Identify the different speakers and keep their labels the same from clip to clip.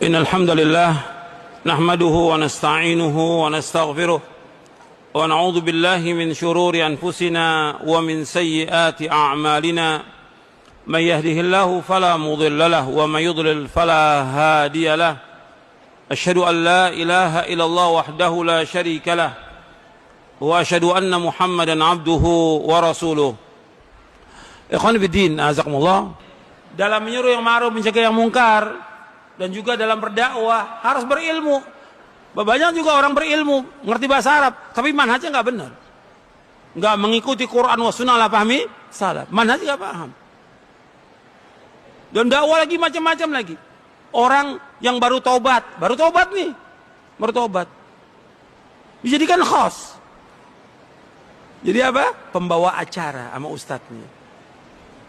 Speaker 1: إن الحمد لله نحمده ونستعينه ونستغفره ونعوذ بالله من شرور أنفسنا ومن سيئات أعمالنا من يهده الله فلا مضل له ومن يضلل فلا هادي له أشهد أن لا إله إلا الله وحده لا شريك له وأشهد أن محمدا عبده ورسوله. Ikhwan fillah, azakumullah. Dalam menyuruh yang ma'ruf, mencegah yang mungkar, dan juga dalam berdakwah harus berilmu. Banyak juga orang berilmu, ngerti bahasa Arab, tapi manhajnya nggak benar, nggak mengikuti Quran wa sunnah la fahmi salaf, manhajnya nggak paham. Dan dakwah lagi macam-macam lagi. Orang yang baru tobat nih, baru tobat, dijadikan host. Jadi apa? Pembawa acara sama ustadznya.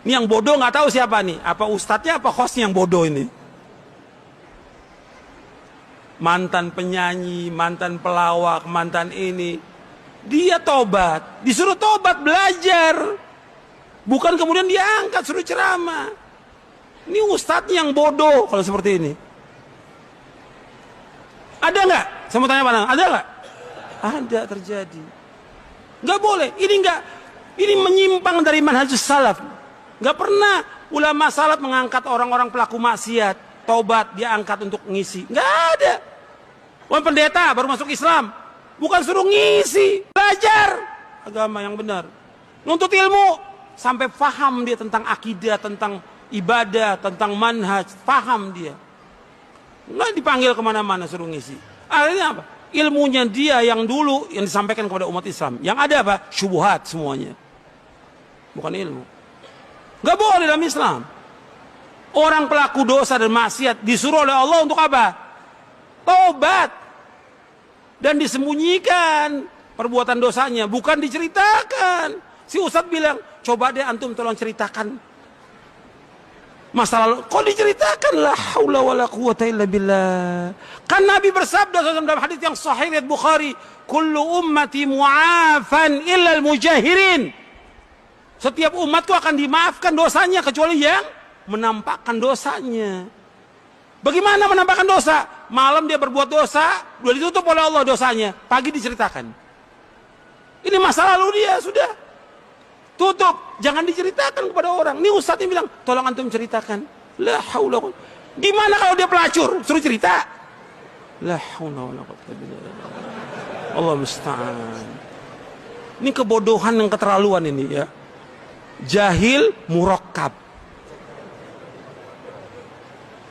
Speaker 1: Ini yang bodoh nggak tahu siapa nih, apa ustadznya apa hostnya yang bodoh ini. Mantan penyanyi, mantan pelawak, mantan ini. Dia tobat, disuruh tobat, belajar. Bukan kemudian dia angkat, suruh ceramah. Ini ustadznya yang bodoh kalau seperti ini. Ada nggak? Saya mau tanya Pak, ada nggak? Ada, terjadi. Nggak boleh, ini menyimpang dari manhajus salaf. Nggak pernah ulama salaf mengangkat orang-orang pelaku maksiat, tobat, dia angkat untuk ngisi. Nggak ada. Orang pendeta baru masuk Islam, bukan suruh ngisi, belajar agama yang benar, nuntut ilmu sampai faham dia tentang akidah, tentang ibadah, tentang manhaj, faham dia. Nggak dipanggil kemana-mana suruh ngisi. Akhirnya apa? Ilmunya dia yang dulu yang disampaikan kepada umat Islam, yang ada apa? Syubhat semuanya, bukan ilmu. Nggak boleh dalam Islam. Orang pelaku dosa dan maksiat disuruh oleh Allah untuk apa? Tobat. Dan disembunyikan perbuatan dosanya, bukan diceritakan. Si ustadz bilang, coba deh antum tolong ceritakan masa lalu. Kok diceritakan? La haula wala quwata illa billah. Kan Nabi bersabda dalam hadis yang sahih riwayat Bukhari, kullu ummati mu'afan illa al-mujahirin. Setiap umatku akan dimaafkan dosanya kecuali yang menampakkan dosanya. Bagaimana menampakkan dosa? Malam dia berbuat dosa, sudah ditutup oleh Allah dosanya. Pagi diceritakan. Ini masa lalu dia, sudah. Tutup, jangan diceritakan kepada orang. Ini ustadznya bilang, tolong antum ceritakan. La haula. Gimana kalau dia pelacur? Suruh cerita. La haula wala quwwata illa billah. Allah musta'an. Ini kebodohan yang keterlaluan ini ya. Jahil murakkab.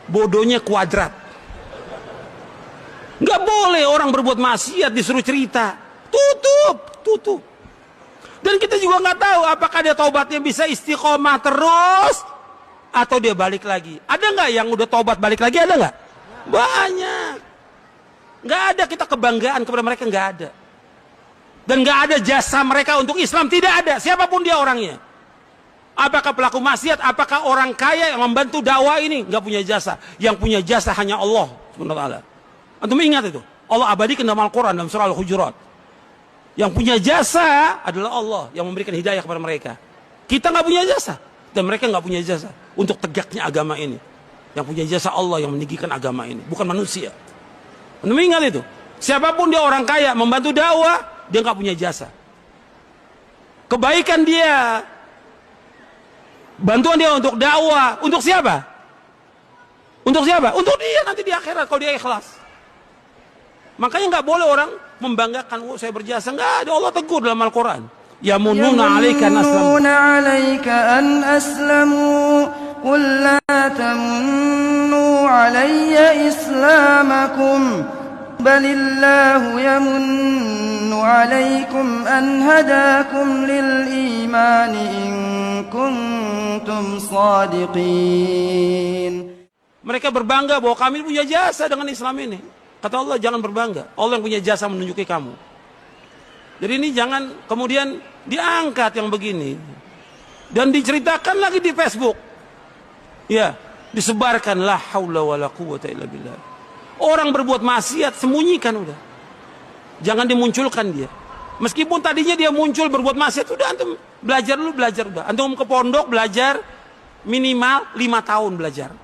Speaker 1: Bodohnya kuadrat. Nggak boleh orang berbuat maksiat disuruh cerita. Tutup. Dan kita juga nggak tahu apakah dia taubatnya bisa istiqomah terus atau dia balik lagi. Ada nggak yang udah taubat balik lagi? Ada nggak? Banyak. Nggak ada kita kebanggaan kepada mereka, nggak ada. Dan nggak ada jasa mereka untuk Islam, tidak ada. Siapapun dia orangnya. Apakah pelaku maksiat, apakah orang kaya yang membantu dakwah ini, nggak punya jasa. Yang punya jasa hanya Allah Subhanahu wa taala. Antum ingat itu? Allah abadikan dalam Al-Quran dalam surah Al-Hujurat. Yang punya jasa adalah Allah yang memberikan hidayah kepada mereka. Kita nggak punya jasa dan mereka nggak punya jasa untuk tegaknya agama ini. Yang punya jasa Allah yang meninggikan agama ini, bukan manusia. Antum ingat itu? Siapapun dia orang kaya membantu dakwah, dia nggak punya jasa. Kebaikan dia, bantuan dia untuk dakwah, untuk siapa? Untuk siapa? Untuk dia nanti di akhirat kalau dia ikhlas. Makanya nggak boleh orang membanggakan, oh saya berjasa. Nggak ada, Allah tegur dalam Al-Quran. Yamununa alaika an aslamu qul la tamunnu alayya islamakum balillahu yamunnu alaikum an hadakum lil imani in kuntum sadiqin. Mereka berbangga bahwa kami punya jasa dengan Islam ini. Kata Allah, jangan berbangga. Allah yang punya jasa menunjuki kamu. Jadi ini jangan kemudian diangkat yang begini. Dan diceritakan lagi di Facebook. Ya, disebarkan. La haula wa la quwwata illa billah. Orang berbuat maksiat, sembunyikan udah. Jangan dimunculkan dia. Meskipun tadinya dia muncul berbuat maksiat, udah antum belajar dulu, belajar udah. Antum ke pondok belajar minimal 5 tahun belajar.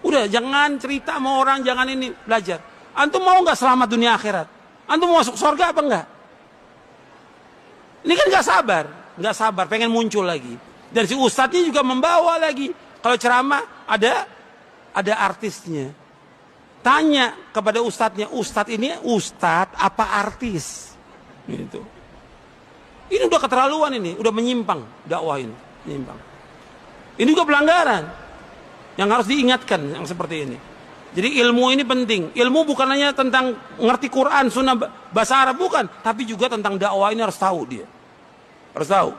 Speaker 1: Udah, jangan cerita sama orang, jangan ini, belajar. Antum mau nggak selamat dunia akhirat? Antum mau masuk surga apa enggak? Ini kan nggak sabar, pengen muncul lagi. Dan si ustadznya juga membawa lagi. Kalau ceramah ada artisnya. Tanya kepada ustadznya, ustadz ini ustadz apa artis? Gitu. Ini udah keterlaluan ini, udah menyimpang dakwah ini, menyimpang. Ini juga pelanggaran yang harus diingatkan yang seperti ini. Jadi ilmu ini penting. Ilmu bukan hanya tentang ngerti Quran, sunnah, bahasa Arab, bukan. Tapi juga tentang dakwah ini harus tahu dia. Harus tahu.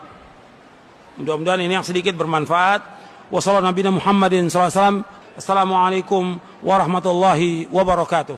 Speaker 1: Mudah-mudahan ini yang sedikit bermanfaat. Wassalamualaikum warahmatullahi wabarakatuh.